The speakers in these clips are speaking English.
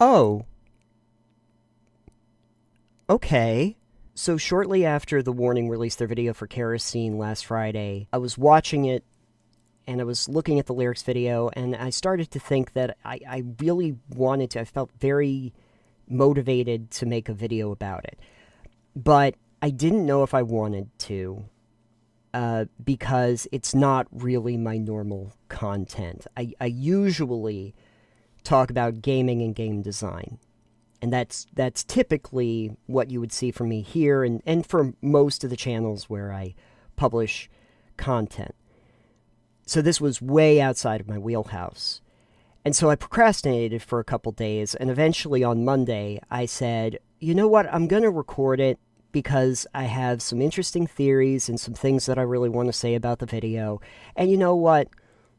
Oh, okay. So shortly after The Warning released their video for Kerosene last Friday, I was watching it and I was looking at the lyrics video, and I started to think that I really wanted to, I felt very motivated to make a video about it. But I didn't know if I wanted to, because it's not really my normal content. I usually talk about gaming and game design. And that's typically what you would see from me here and for most of the channels where I publish content. So this was way outside of my wheelhouse. And so I procrastinated for a couple days, and eventually on Monday I said, you know what, I'm going to record it because I have some interesting theories and some things that I really want to say about the video. And you know what,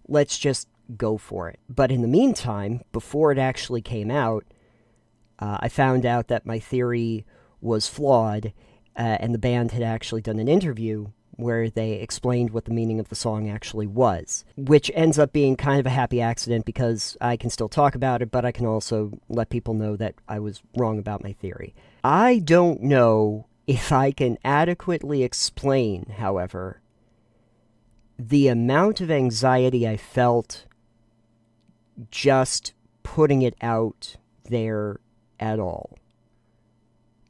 let's just go for it. But in the meantime, before it actually came out, I found out that my theory was flawed, and the band had actually done an interview where they explained what the meaning of the song actually was, which ends up being kind of a happy accident because I can still talk about it, but I can also let people know that I was wrong about my theory. I don't know if I can adequately explain, however, the amount of anxiety I felt just putting it out there at all.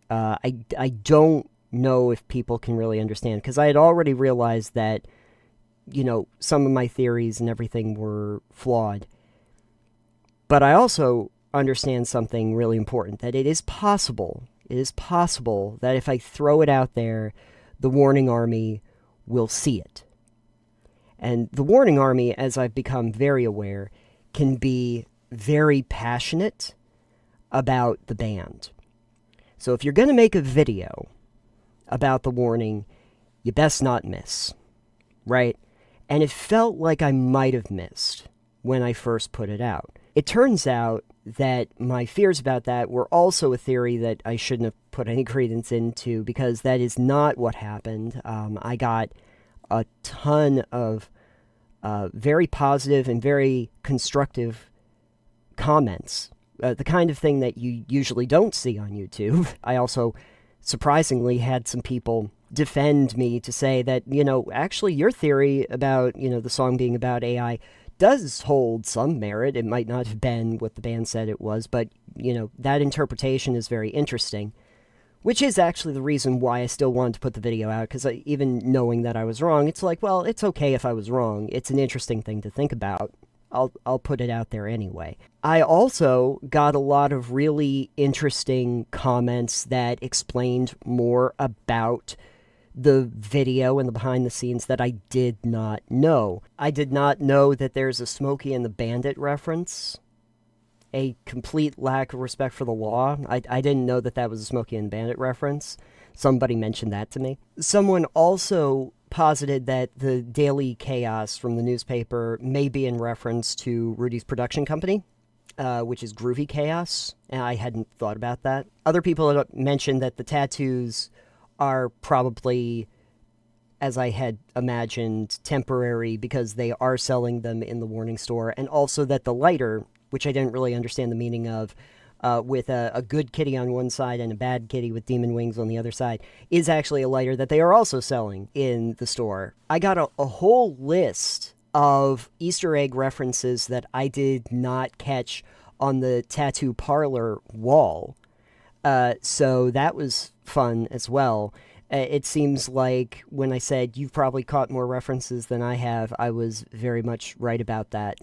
I don't know if people can really understand, because I had already realized that, you know, some of my theories and everything were flawed. But I also understand something really important, that it is possible that if I throw it out there, the Warning Army will see it. And the Warning Army, as I've become very aware, can be very passionate about the band. So if you're going to make a video about The Warning, you best not miss, right? And it felt like I might have missed when I first put it out. It turns out that my fears about that were also a theory that I shouldn't have put any credence into, because that is not what happened. I got a ton of very positive and very constructive comments, the kind of thing that you usually don't see on YouTube. I also surprisingly had some people defend me to say that, you know, actually your theory about, you know, the song being about AI does hold some merit. It might not have been what the band said it was, but, you know, that interpretation is very interesting, which is actually the reason why I still wanted to put the video out, because even knowing that I was wrong, it's like, well, it's okay if I was wrong. It's an interesting thing to think about. I'll put it out there anyway. I also got a lot of really interesting comments that explained more about the video and the behind the scenes that I did not know. I did not know that there's a Smokey and the Bandit reference. A complete lack of respect for the law. I didn't know that that was a Smokey and the Bandit reference. Somebody mentioned that to me. Someone also posited that the Daily Chaos from the newspaper may be in reference to Rudy's production company, which is Groovy Chaos, and I hadn't thought about that. Other people had mentioned that the tattoos are probably, as I had imagined, temporary because they are selling them in the Warning store, and also that the lighter, which I didn't really understand the meaning of, with a good kitty on one side and a bad kitty with demon wings on the other side, is actually a lighter that they are also selling in the store. I got a whole list of Easter egg references that I did not catch on the tattoo parlor wall. So that was fun as well. It seems like when I said you've probably caught more references than I have, I was very much right about that.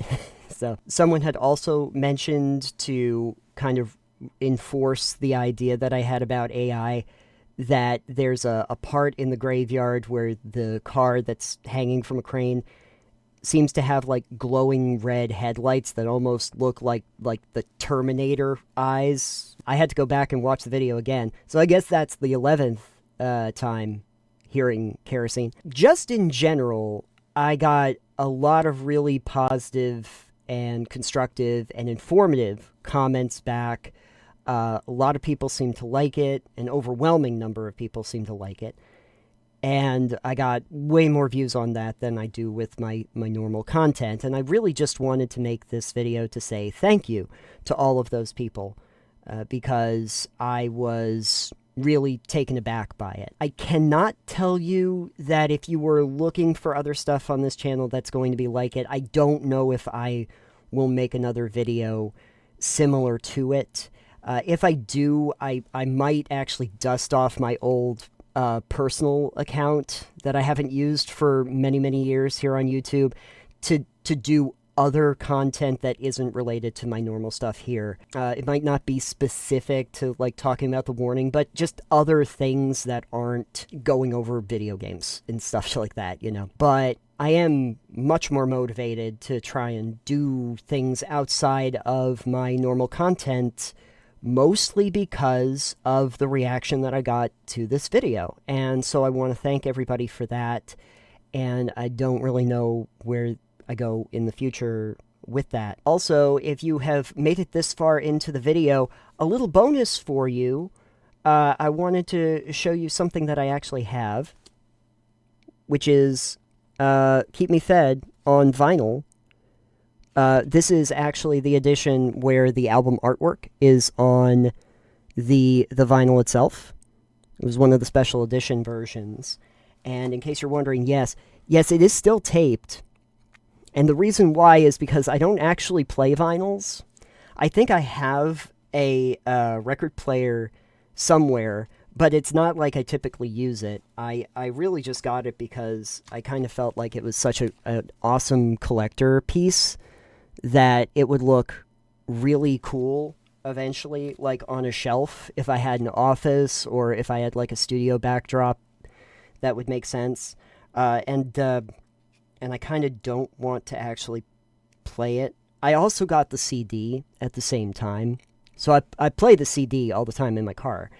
So someone had also mentioned, to kind of enforce the idea that I had about AI, that there's a part in the graveyard where the car that's hanging from a crane seems to have like glowing red headlights that almost look like the Terminator eyes. I had to go back and watch the video again. So I guess that's the 11th time hearing Kerosene. Just in general, I got a lot of really positive and constructive and informative comments back. A lot of people seem to like it. An overwhelming number of people seem to like it. And I got way more views on that than I do with my normal content. And I really just wanted to make this video to say thank you to all of those people because I was really taken aback by it. I cannot tell you that if you were looking for other stuff on this channel that's going to be like it. I don't know if I will make another video similar to it. If I do, I might actually dust off my old personal account that I haven't used for many, many years here on YouTube to do other content that isn't related to my normal stuff here. It might not be specific to like talking about the warning, but just other things that aren't going over video games and stuff like that, you know. But I am much more motivated to try and do things outside of my normal content, mostly because of the reaction that I got to this video. And so I want to thank everybody for that. And I don't really know where I go in the future with that. Also, if you have made it this far into the video, a little bonus for you. I wanted to show you something that I actually have, which is Keep Me Fed on vinyl. This is actually the edition where the album artwork is on the vinyl itself. It was one of the special edition versions. And in case you're wondering, yes, it is still taped. And the reason why is because I don't actually play vinyls. I think I have a record player somewhere, but it's not like I typically use it. I really just got it because I kind of felt like it was such an awesome collector piece that it would look really cool eventually, like on a shelf if I had an office or if I had like a studio backdrop. That would make sense. And I kind of don't want to actually play it. I also got the CD at the same time. So I play the CD all the time in my car.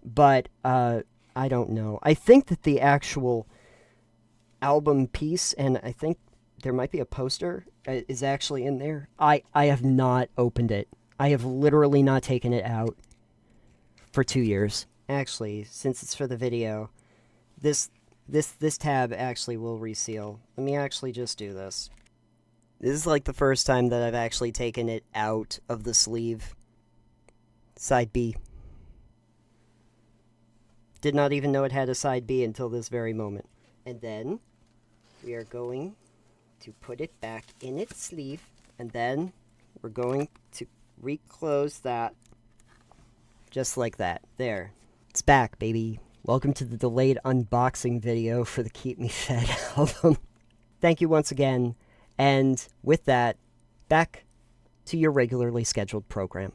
But I don't know. I think that the actual album piece, and I think there might be a poster, is actually in there. I have not opened it. I have literally not taken it out for 2 years. Actually, since it's for the video, this tab actually will reseal. Let me actually just do this. This is like the first time that I've actually taken it out of the sleeve. Side B. Did not even know it had a side B until this very moment. And then we are going to put it back in its sleeve, and then we're going to reclose that just like that. There. It's back, baby. Welcome to the delayed unboxing video for the Keep Me Fed album. Thank you once again, and with that, back to your regularly scheduled program.